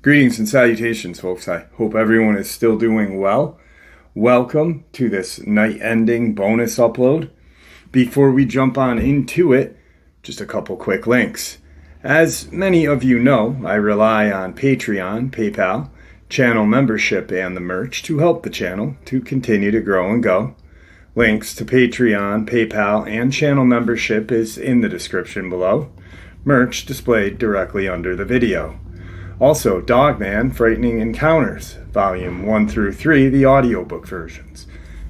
Greetings and salutations, folks. I hope everyone is still doing well. Welcome to this night-ending bonus upload. Before we jump on into it, just a couple quick links. As many of you know, I rely on Patreon, PayPal, channel membership, and the merch to help the channel to continue to grow and go. Links to Patreon, PayPal, and channel membership is in the description below. Merch displayed directly under the video. Also, Dogman, Frightening Encounters, Volume 1 through 3, the audiobook versions.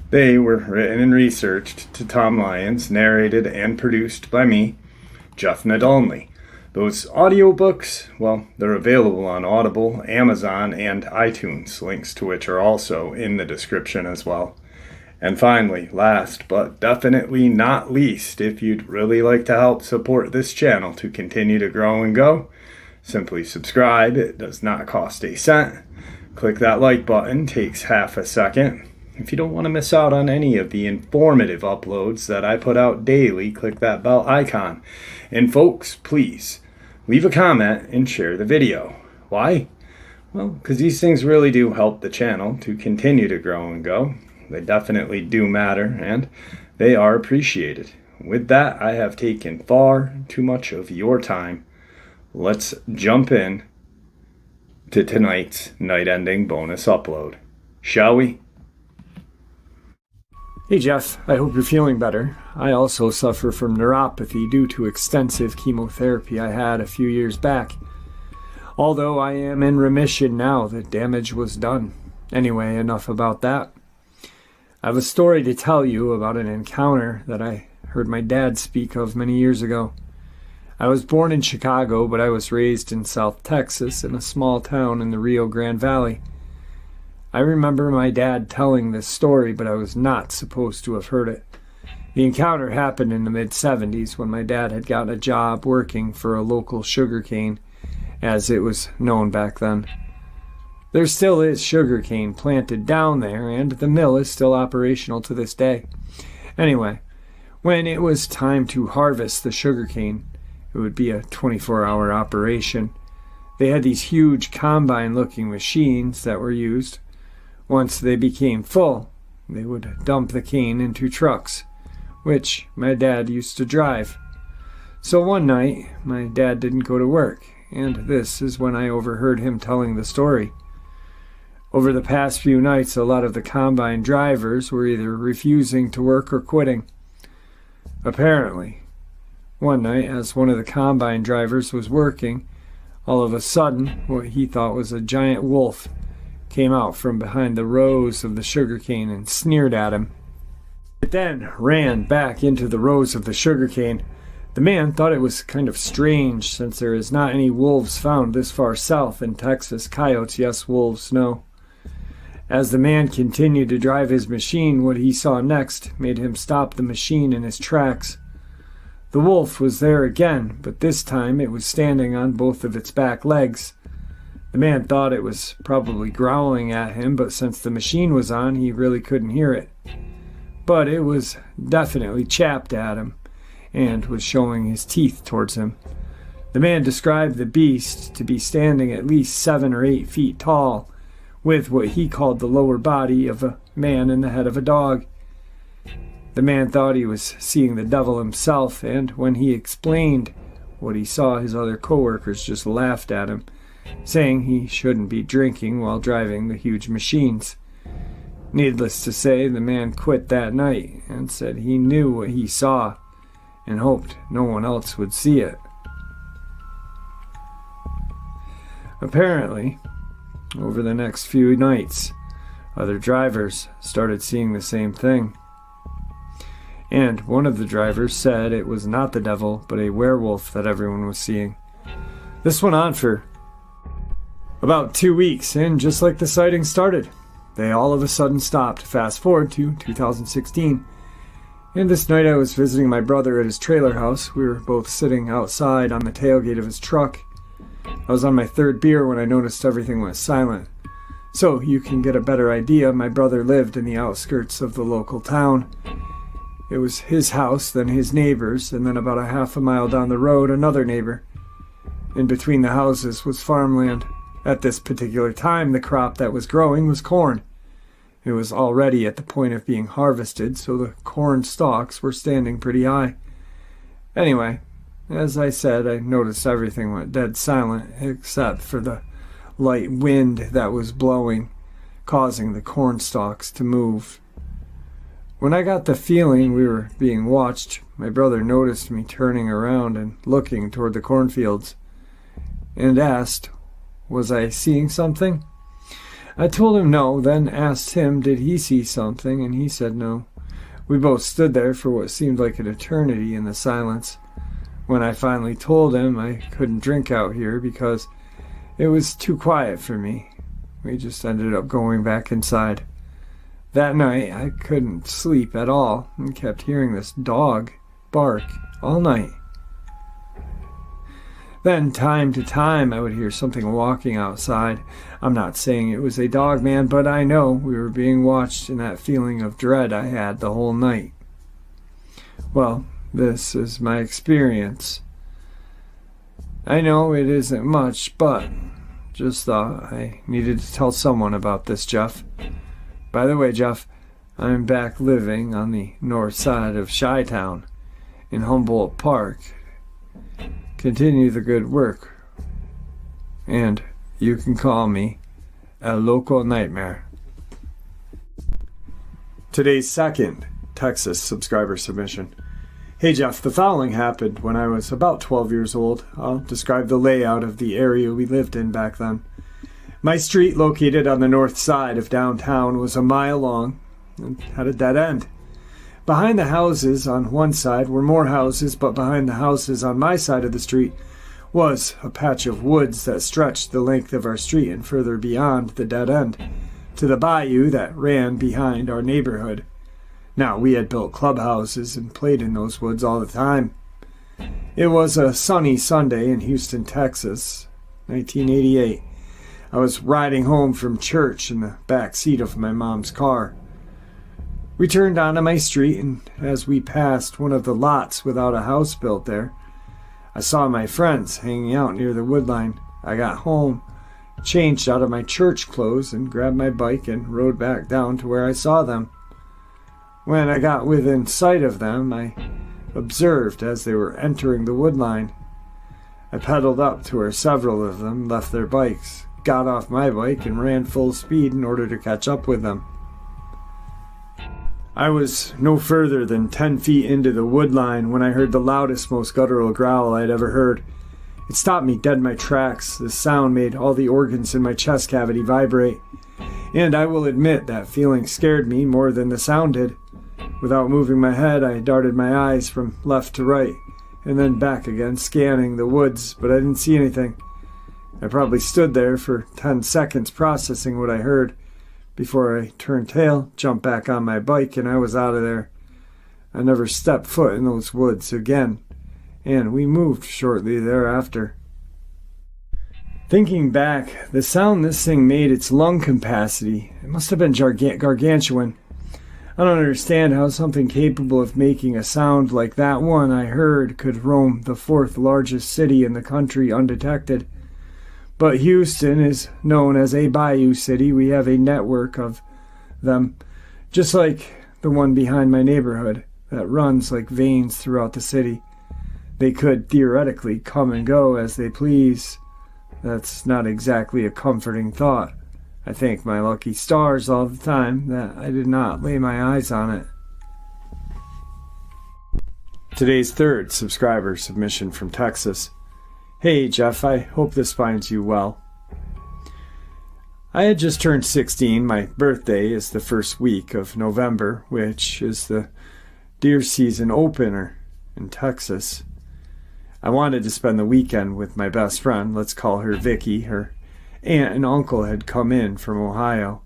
They were written and researched to Tom Lyons, narrated and produced by me, Jeff Nadolny. Those audiobooks, well, they're available on Audible, Amazon, and iTunes, links to which are also in the description as well. And finally, last but definitely not least, if you'd really like to help support this channel to continue to grow and go, simply subscribe. It does not cost a cent. Click that like button, takes half a second. If you don't want to miss out on any of the informative uploads that I put out daily, click that bell icon. And folks, please leave a comment and share the video. Why? Well, because these things really do help the channel to continue to grow and go. They definitely do matter, and they are appreciated. With that, I have taken far too much of your time. Let's jump in to tonight's night-ending bonus upload, shall we? Hey Jeff, I hope you're feeling better. I also suffer from neuropathy due to extensive chemotherapy I had a few years back. Although I am in remission now, the damage was done. Anyway, enough about that. I have a story to tell you about an encounter that I heard my dad speak of many years ago. I was born in Chicago, but I was raised in South Texas in a small town in the Rio Grande Valley. I remember my dad telling this story, but I was not supposed to have heard it. The encounter happened in the mid-70s when my dad had gotten a job working for a local sugarcane, as it was known back then. There still is sugarcane planted down there, and the mill is still operational to this day. Anyway, when it was time to harvest the sugarcane, it would be a 24-hour operation. They had these huge combine-looking machines that were used. Once they became full, they would dump the cane into trucks, which my dad used to drive. So one night, my dad didn't go to work, and this is when I overheard him telling the story. Over the past few nights, a lot of the combine drivers were either refusing to work or quitting. Apparently, one night, as one of the combine drivers was working, all of a sudden, what he thought was a giant wolf came out from behind the rows of the sugarcane and sneered at him. It then ran back into the rows of the sugarcane. The man thought it was kind of strange, since there is not any wolves found this far south in Texas. Coyotes, yes, wolves, no. As the man continued to drive his machine, what he saw next made him stop the machine in his tracks. The wolf was there again, but this time it was standing on both of its back legs. The man thought it was probably growling at him, but since the machine was on, he really couldn't hear it. But it was definitely chapped at him, and was showing his teeth towards him. The man described the beast to be standing at least 7 or 8 feet tall, with what he called the lower body of a man and the head of a dog. The man thought he was seeing the devil himself, and when he explained what he saw, his other coworkers just laughed at him, saying he shouldn't be drinking while driving the huge machines. Needless to say, the man quit that night and said he knew what he saw and hoped no one else would see it. Apparently, over the next few nights, other drivers started seeing the same thing. And one of the drivers said it was not the devil, but a werewolf that everyone was seeing. This went on for about 2 weeks, and just like the sighting started, they all of a sudden stopped. Fast forward to 2016. And this night I was visiting my brother at his trailer house. We were both sitting outside on the tailgate of his truck. I was on my 3rd beer when I noticed everything went silent. So you can get a better idea, my brother lived in the outskirts of the local town. It was his house, then his neighbor's, and then about a half a mile down the road, another neighbor. In between the houses was farmland. At this particular time, the crop that was growing was corn. It was already at the point of being harvested, so the corn stalks were standing pretty high. Anyway, as I said, I noticed everything went dead silent except for the light wind that was blowing, causing the corn stalks to move. When I got the feeling we were being watched, my brother noticed me turning around and looking toward the cornfields, and asked, was I seeing something? I told him no, then asked him did he see something, and he said no. We both stood there for what seemed like an eternity in the silence. When I finally told him I couldn't drink out here because it was too quiet for me, we just ended up going back inside. That night I couldn't sleep at all and kept hearing this dog bark all night. Then, time to time, I would hear something walking outside. I'm not saying it was a Dogman, but I know we were being watched, and that feeling of dread I had the whole night. Well, this is my experience. I know it isn't much, but just thought I needed to tell someone about this, Jeff. By the way, Jeff, I'm back living on the north side of Chi-Town in Humboldt Park. Continue the good work, and you can call me a local nightmare. Today's second Texas subscriber submission. Hey Jeff, the following happened when I was about 12 years old. I'll describe the layout of the area we lived in back then. My street, located on the north side of downtown, was a mile long and had a dead end. Behind the houses on one side were more houses, but behind the houses on my side of the street was a patch of woods that stretched the length of our street and further beyond the dead end, to the bayou that ran behind our neighborhood. Now, we had built clubhouses and played in those woods all the time. It was a sunny Sunday in Houston, Texas, 1988. I was riding home from church in the back seat of my mom's car. We turned onto my street, and as we passed one of the lots without a house built there, I saw my friends hanging out near the wood line. I got home, changed out of my church clothes, and grabbed my bike and rode back down to where I saw them. When I got within sight of them, I observed as they were entering the wood line. I pedaled up to where several of them left their bikes, got off my bike, and ran full speed in order to catch up with them. I was no further than 10 feet into the wood line when I heard the loudest, most guttural growl I'd ever heard. It stopped me dead in my tracks. The sound made all the organs in my chest cavity vibrate. And I will admit that feeling scared me more than the sound did. Without moving my head, I darted my eyes from left to right, and then back again, scanning the woods, but I didn't see anything. I probably stood there for 10 seconds processing what I heard, before I turned tail, jumped back on my bike, and I was out of there. I never stepped foot in those woods again, and we moved shortly thereafter. Thinking back, the sound this thing made, its lung capacity, it must have been gargantuan. I don't understand how something capable of making a sound like that one I heard could roam the fourth largest city in the country undetected. But Houston is known as a bayou city. We have a network of them, just like the one behind my neighborhood, that runs like veins throughout the city. They could theoretically come and go as they please. That's not exactly a comforting thought. I thank my lucky stars all the time that I did not lay my eyes on it. Today's third subscriber submission from Texas. Hey Jeff, I hope this finds you well. I had just turned 16. My birthday is the first week of November, which is the deer season opener in Texas. I wanted to spend the weekend with my best friend, let's call her Vicky. Her aunt and uncle had come in from Ohio.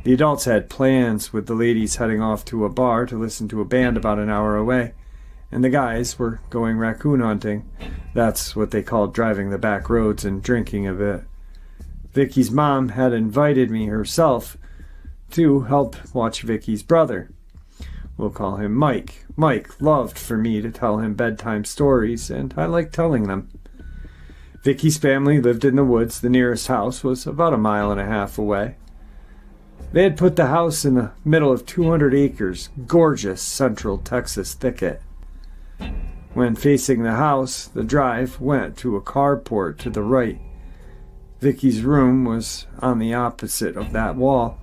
The adults had plans, with the ladies heading off to a bar to listen to a band about an hour away, and the guys were going raccoon hunting. That's what they called driving the back roads and drinking a bit. Vicky's mom had invited me herself to help watch Vicky's brother. We'll call him Mike. Mike loved for me to tell him bedtime stories, and I liked telling them. Vicky's family lived in the woods. The nearest house was about 1.5 miles away. They had put the house in the middle of 200 acres, gorgeous central Texas thicket. When facing the house, the drive went to a carport to the right. Vicky's room was on the opposite of that wall,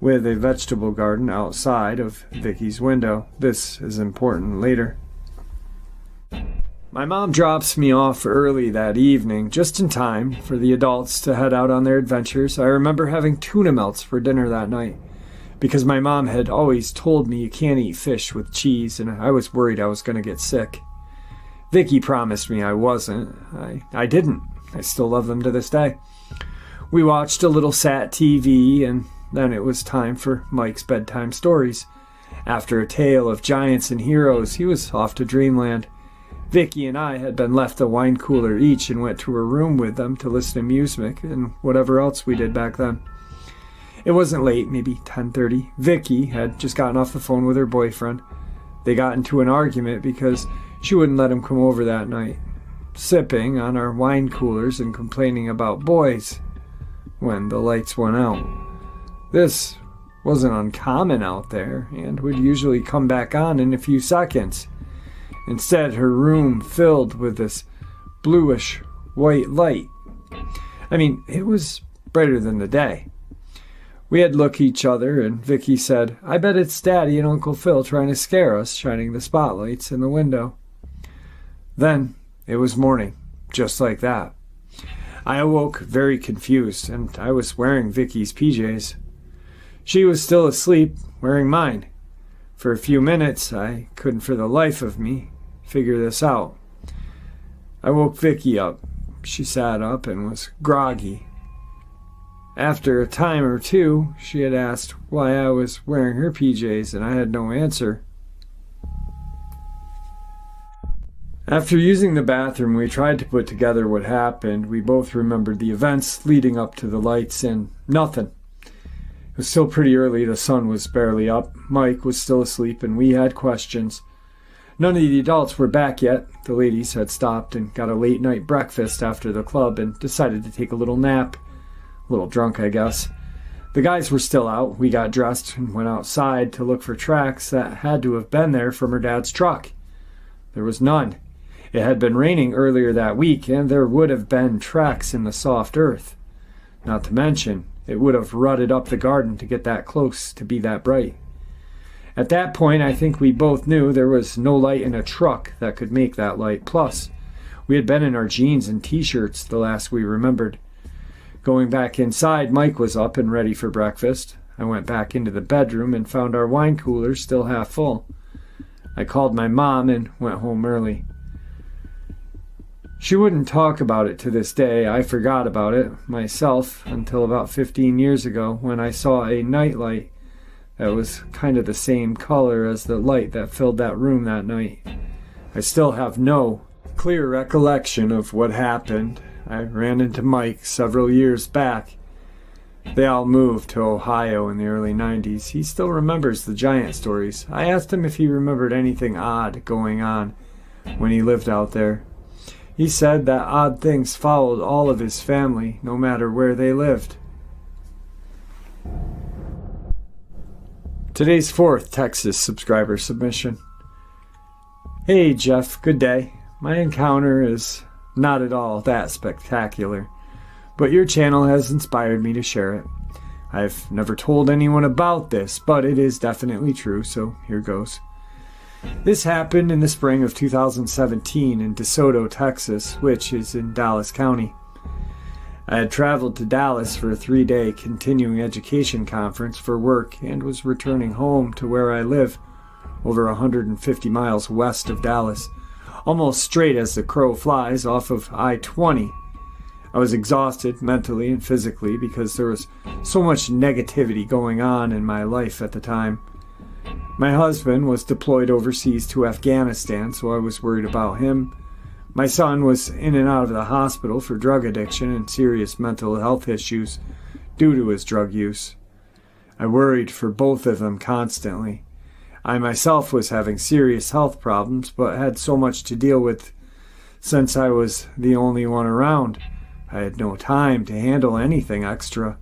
with a vegetable garden outside of Vicky's window. This is important later. My mom drops me off early that evening, just in time for the adults to head out on their adventures. I remember having tuna melts for dinner that night, because my mom had always told me you can't eat fish with cheese, and I was worried I was going to get sick. Vicky promised me I wasn't. I didn't. I still love them to this day. We watched a little sat TV, and then it was time for Mike's bedtime stories. After a tale of giants and heroes, he was off to dreamland. Vicky and I had been left a wine cooler each and went to her room with them to listen to music and whatever else we did back then. It wasn't late, maybe 10:30. Vicky had just gotten off the phone with her boyfriend. They got into an argument because she wouldn't let him come over that night, sipping on our wine coolers and complaining about boys when the lights went out. This wasn't uncommon out there and would usually come back on in a few seconds. Instead, her room filled with this bluish white light. I mean, it was brighter than the day. We had looked at each other, and Vicky said, "I bet it's Daddy and Uncle Phil trying to scare us," shining the spotlights in the window. Then it was morning, just like that. I awoke very confused, and I was wearing Vicky's PJs. She was still asleep, wearing mine. For a few minutes, I couldn't for the life of me figure this out. I woke Vicky up. She sat up and was groggy. After a time or two, she had asked why I was wearing her PJs, and I had no answer. After using the bathroom, we tried to put together what happened. We both remembered the events leading up to the lights and nothing. It was still pretty early. The sun was barely up. Mike was still asleep, and we had questions. None of the adults were back yet. The ladies had stopped and got a late-night breakfast after the club and decided to take a little nap. A little drunk, I guess. The guys were still out. We got dressed and went outside to look for tracks that had to have been there from her dad's truck. There was none. It had been raining earlier that week, and there would have been tracks in the soft earth. Not to mention, it would have rutted up the garden to get that close to be that bright. At that point, I think we both knew there was no light in a truck that could make that light. Plus, we had been in our jeans and t-shirts the last we remembered. Going back inside, Mike was up and ready for breakfast. I went back into the bedroom and found our wine cooler still half full. I called my mom and went home early. She wouldn't talk about it to this day. I forgot about it myself until about 15 years ago when I saw a nightlight that was kind of the same color as the light that filled that room that night. I still have no clear recollection of what happened. I ran into Mike several years back. They all moved to Ohio in the early 90s. He still remembers the giant stories. I asked him if he remembered anything odd going on when he lived out there. He said that odd things followed all of his family, no matter where they lived. Today's fourth Texas subscriber submission. Hey Jeff, good day. My encounter is not at all that spectacular, but your channel has inspired me to share it. I've never told anyone about this, but it is definitely true, so here goes. This happened in the spring of 2017 in DeSoto, Texas, which is in Dallas County. I had traveled to Dallas for a 3-day continuing education conference for work and was returning home to where I live, over 150 miles west of Dallas, almost straight as the crow flies off of I-20. I was exhausted mentally and physically because there was so much negativity going on in my life at the time. My husband was deployed overseas to Afghanistan, so I was worried about him. My son was in and out of the hospital for drug addiction and serious mental health issues due to his drug use. I worried for both of them constantly. I myself was having serious health problems, but had so much to deal with since I was the only one around. I had no time to handle anything extra.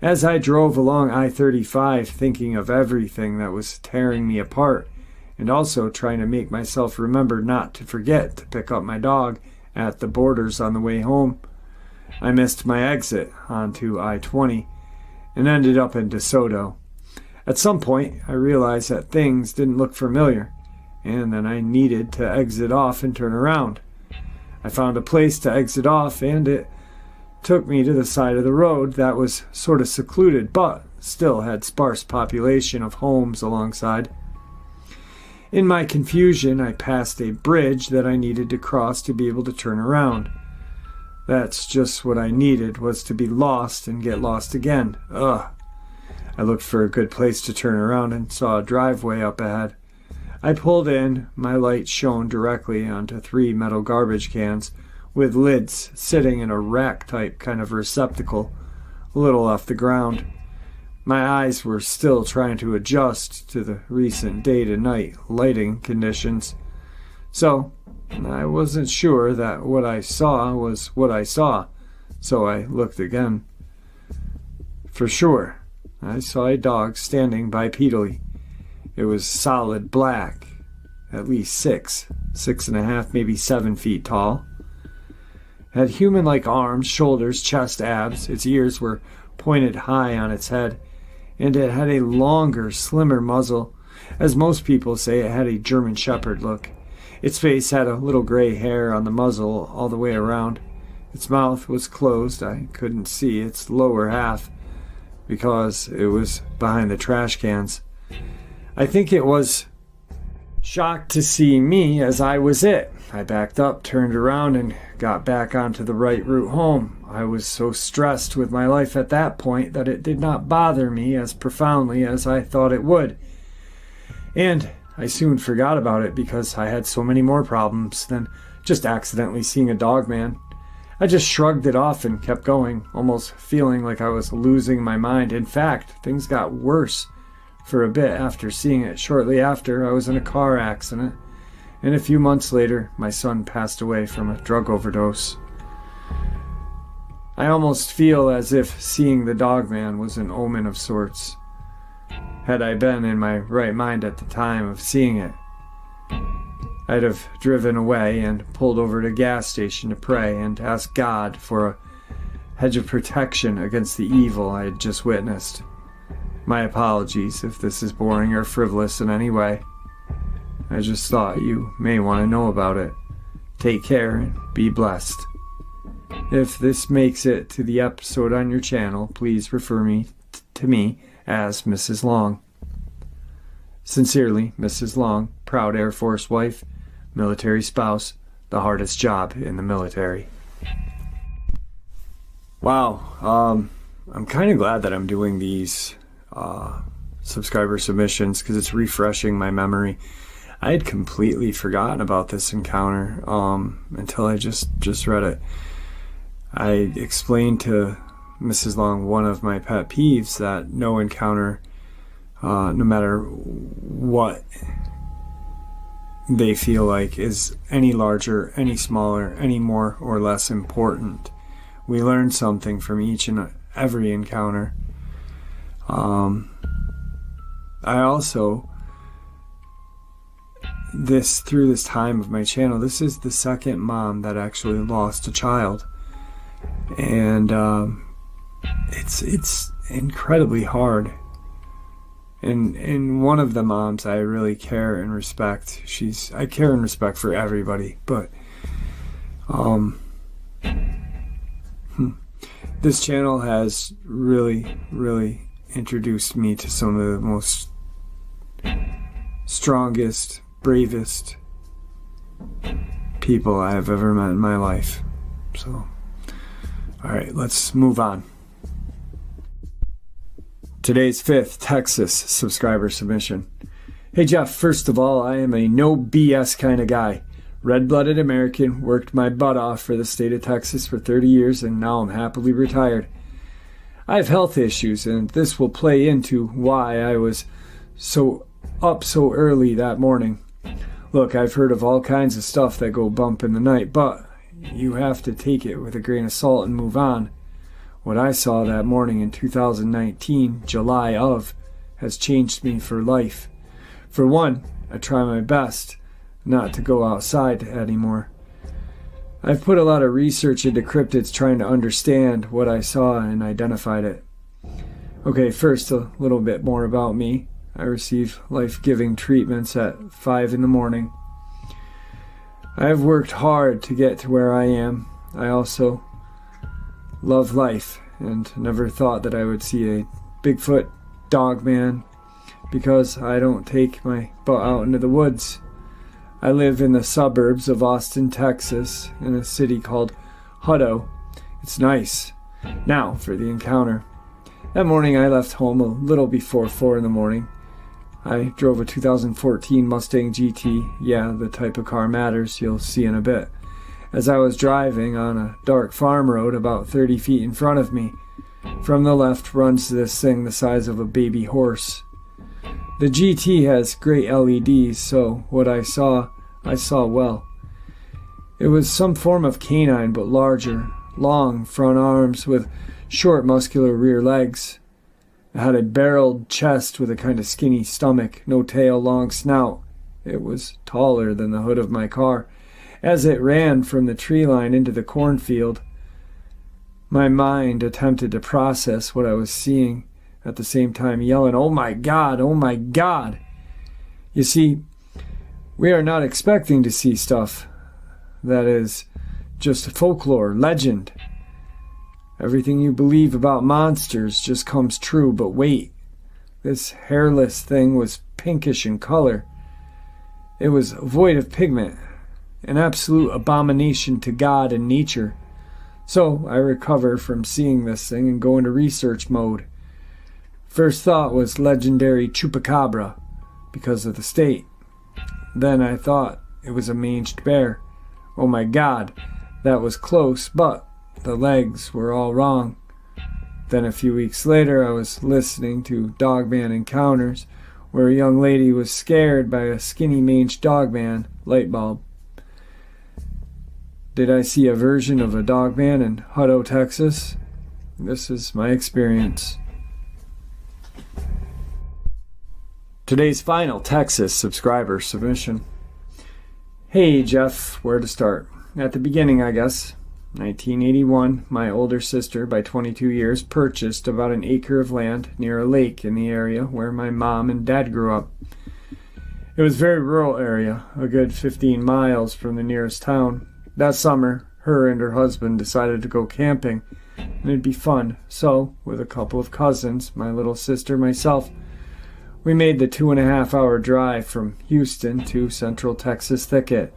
As I drove along I-35 thinking of everything that was tearing me apart, and also trying to make myself remember not to forget to pick up my dog at the Borders on the way home, I missed my exit onto I-20 and ended up in DeSoto. At some point, I realized that things didn't look familiar, and that I needed to exit off and turn around. I found a place to exit off, and it took me to the side of the road that was sort of secluded, but still had sparse population of homes alongside. In my confusion, I passed a bridge that I needed to cross to be able to turn around. That's just what I needed, was to be lost and get lost again. Ugh. I looked for a good place to turn around and saw a driveway up ahead. I pulled in. My light shone directly onto 3 metal garbage cans with lids sitting in a rack-type kind of receptacle a little off the ground. My eyes were still trying to adjust to the recent day-to-night lighting conditions, so I wasn't sure that what I saw was what I saw, so I looked again. For sure, I saw a dog standing bipedally. It was solid black, at least 6.5, maybe 7 feet tall. It had human-like arms, shoulders, chest, abs. Its ears were pointed high on its head, and it had a longer, slimmer muzzle. As most people say, it had a German Shepherd look. Its face had a little gray hair on the muzzle all the way around. Its mouth was closed. I couldn't see its lower half because it was behind the trash cans. I think it was shocked to see me as I was it. I backed up, turned around, and got back onto the right route home. I was so stressed with my life at that point that it did not bother me as profoundly as I thought it would. And I soon forgot about it because I had so many more problems than just accidentally seeing a Dogman. I just shrugged it off and kept going, almost feeling like I was losing my mind. In fact, things got worse for a bit after seeing it. Shortly after, I was in a car accident, and a few months later, my son passed away from a drug overdose. I almost feel as if seeing the Dogman was an omen of sorts. Had I been in my right mind at the time of seeing it, I'd have driven away and pulled over to a gas station to pray and ask God for a hedge of protection against the evil I had just witnessed. My apologies if this is boring or frivolous in any way. I just thought you may want to know about it. Take care and be blessed. If this makes it to the episode on your channel, please refer to me as Mrs. Long. Sincerely, Mrs. Long, proud Air Force wife, military spouse, the hardest job in the military. Wow, I'm kind of glad that I'm doing these subscriber submissions because it's refreshing my memory. I had completely forgotten about this encounter until I just read it. I explained to Mrs. Long one of my pet peeves, that no encounter, no matter what they feel like, is any larger, any smaller, any more or less important. We learn something from each and every encounter. I also, through this time of my channel, this is the second mom that actually lost a child, and it's incredibly hard. And one of the moms I really care and respect. I care and respect for everybody, but this channel has really, really introduced me to some of the most strongest, bravest people I have ever met in my life. So, alright, let's move on. Today's 5th Texas subscriber submission. Hey Jeff, first of all, I am a no BS kind of guy. Red-blooded American, worked my butt off for the state of Texas for 30 years, and now I'm happily retired. I have health issues, and this will play into why I was so up so early that morning. Look, I've heard of all kinds of stuff that go bump in the night, but you have to take it with a grain of salt and move on. What I saw that morning in 2019, July of, has changed me for life. For one, I try my best not to go outside anymore. I've put a lot of research into cryptids trying to understand what I saw and identified it. Okay, first a little bit more about me. I receive life-giving treatments at 5 in the morning. I have worked hard to get to where I am. I also love life and never thought that I would see a Bigfoot, Dogman, because I don't take my butt out into the woods. I live in the suburbs of Austin, Texas, in a city called Hutto. It's nice. Now for the encounter. That morning I left home a little before 4 in the morning. I drove a 2014 Mustang GT. Yeah, the type of car matters, you'll see in a bit. As I was driving on a dark farm road about 30 feet in front of me, from the left runs this thing the size of a baby horse. The GT has great LEDs, so what I saw well. It was some form of canine, but larger, long front arms with short muscular rear legs. It had a barreled chest with a kind of skinny stomach, no tail, long snout. It was taller than the hood of my car. As it ran from the tree line into the cornfield, my mind attempted to process what I was seeing, at the same time yelling, "Oh my God, oh my God!" You see, we are not expecting to see stuff that is just folklore, legend. Everything you believe about monsters just comes true, but wait. This hairless thing was pinkish in color. It was void of pigment, an absolute abomination to God and nature. So I recover from seeing this thing and go into research mode. First thought was legendary chupacabra, because of the state. Then I thought it was a manged bear. Oh my God, that was close, but the legs were all wrong. Then a few weeks later I was listening to Dogman Encounters, where a young lady was scared by a skinny manged dogman light bulb. Did I see a version of a dogman in Hutto, Texas? This is my experience. Today's final Texas subscriber submission. Hey Jeff, where to start? At the beginning, I guess. 1981, my older sister, by 22 years, purchased about an acre of land near a lake in the area where my mom and dad grew up. It was a very rural area, a good 15 miles from the nearest town. That summer, her and her husband decided to go camping, and it'd be fun. So, with a couple of cousins, my little sister, myself, we made the 2.5-hour drive from Houston to Central Texas Thicket.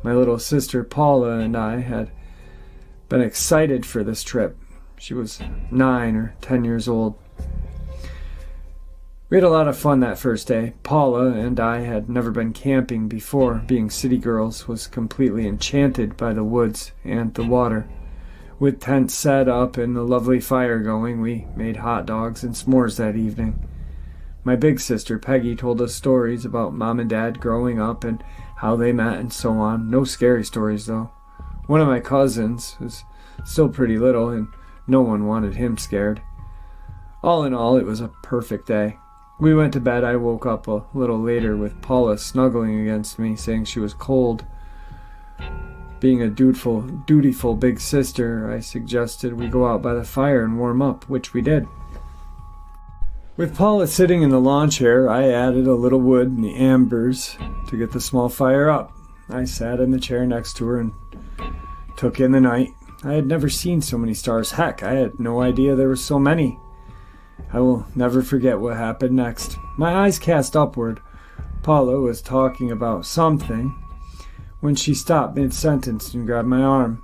My little sister Paula and I had been excited for this trip. She was 9 or 10 years old. We had a lot of fun that first day. Paula and I had never been camping before. Being city girls, was completely enchanted by the woods and the water. With tents set up and a lovely fire going, we made hot dogs and s'mores that evening. My big sister Peggy told us stories about Mom and Dad growing up and how they met and so on. No scary stories though. One of my cousins was still pretty little and no one wanted him scared. All in all, it was a perfect day. We went to bed. I woke up a little later with Paula snuggling against me, saying she was cold. Being a dutiful big sister, I suggested we go out by the fire and warm up, which we did. With Paula sitting in the lawn chair, I added a little wood in the embers to get the small fire up. I sat in the chair next to her and took in the night. I had never seen so many stars. Heck, I had no idea there were so many. I will never forget what happened next. My eyes cast upward. Paula was talking about something when she stopped mid-sentence and grabbed my arm.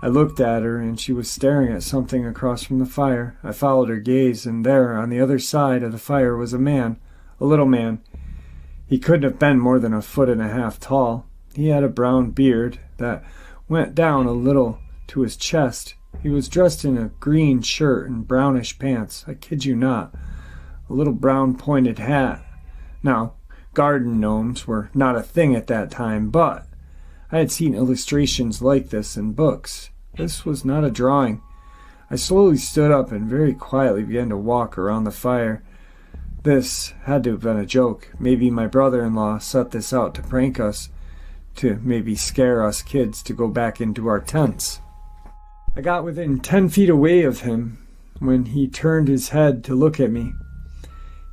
I looked at her, and she was staring at something across from the fire. I followed her gaze, and there, on the other side of the fire, was a man, a little man. He couldn't have been more than 1.5 feet tall. He had a brown beard that went down a little to his chest. He was dressed in a green shirt and brownish pants. I kid you not. A little brown pointed hat Now, garden gnomes were not a thing at that time, but I had seen illustrations like this in books. This was not a drawing. I slowly stood up and very quietly began to walk around the fire. This had to have been a joke. Maybe my brother-in-law set this out to prank us, to maybe scare us kids to go back into our tents. I got within 10 feet away of him when he turned his head to look at me.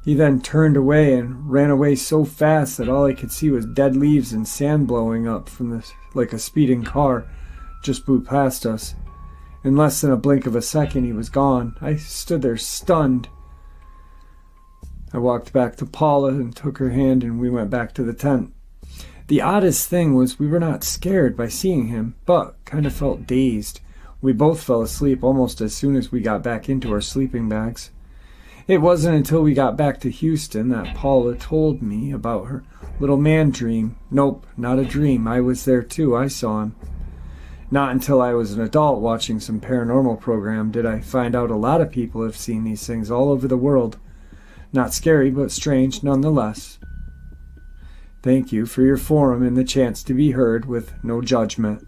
He then turned away and ran away so fast that all I could see was dead leaves and sand blowing up from like a speeding car just blew past us. In less than a blink of a second, he was gone. I stood there stunned. I walked back to Paula and took her hand, and we went back to the tent. The oddest thing was we were not scared by seeing him, but kind of felt dazed. We both fell asleep almost as soon as we got back into our sleeping bags. It wasn't until we got back to Houston that Paula told me about her little man dream. Nope, not a dream. I was there too. I saw him. Not until I was an adult watching some paranormal program did I find out a lot of people have seen these things all over the world. Not scary, but strange nonetheless. Thank you for your forum and the chance to be heard with no judgment.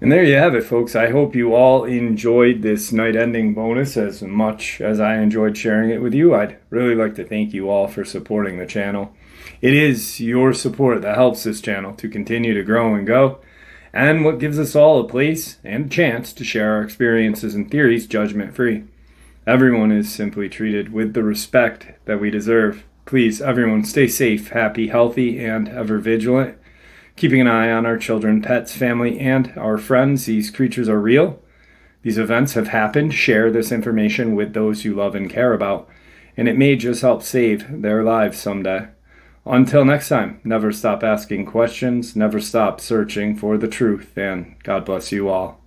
And there you have it, folks. I hope you all enjoyed this night ending bonus as much as I enjoyed sharing it with you. I'd really like to thank you all for supporting the channel. It is your support that helps this channel to continue to grow and go, and what gives us all a place and a chance to share our experiences and theories judgment-free. Everyone is simply treated with the respect that we deserve. Please, everyone, stay safe, happy, healthy, and ever vigilant. Keeping an eye on our children, pets, family, and our friends. These creatures are real. These events have happened. Share this information with those you love and care about, and it may just help save their lives someday. Until next time, never stop asking questions, never stop searching for the truth, and God bless you all.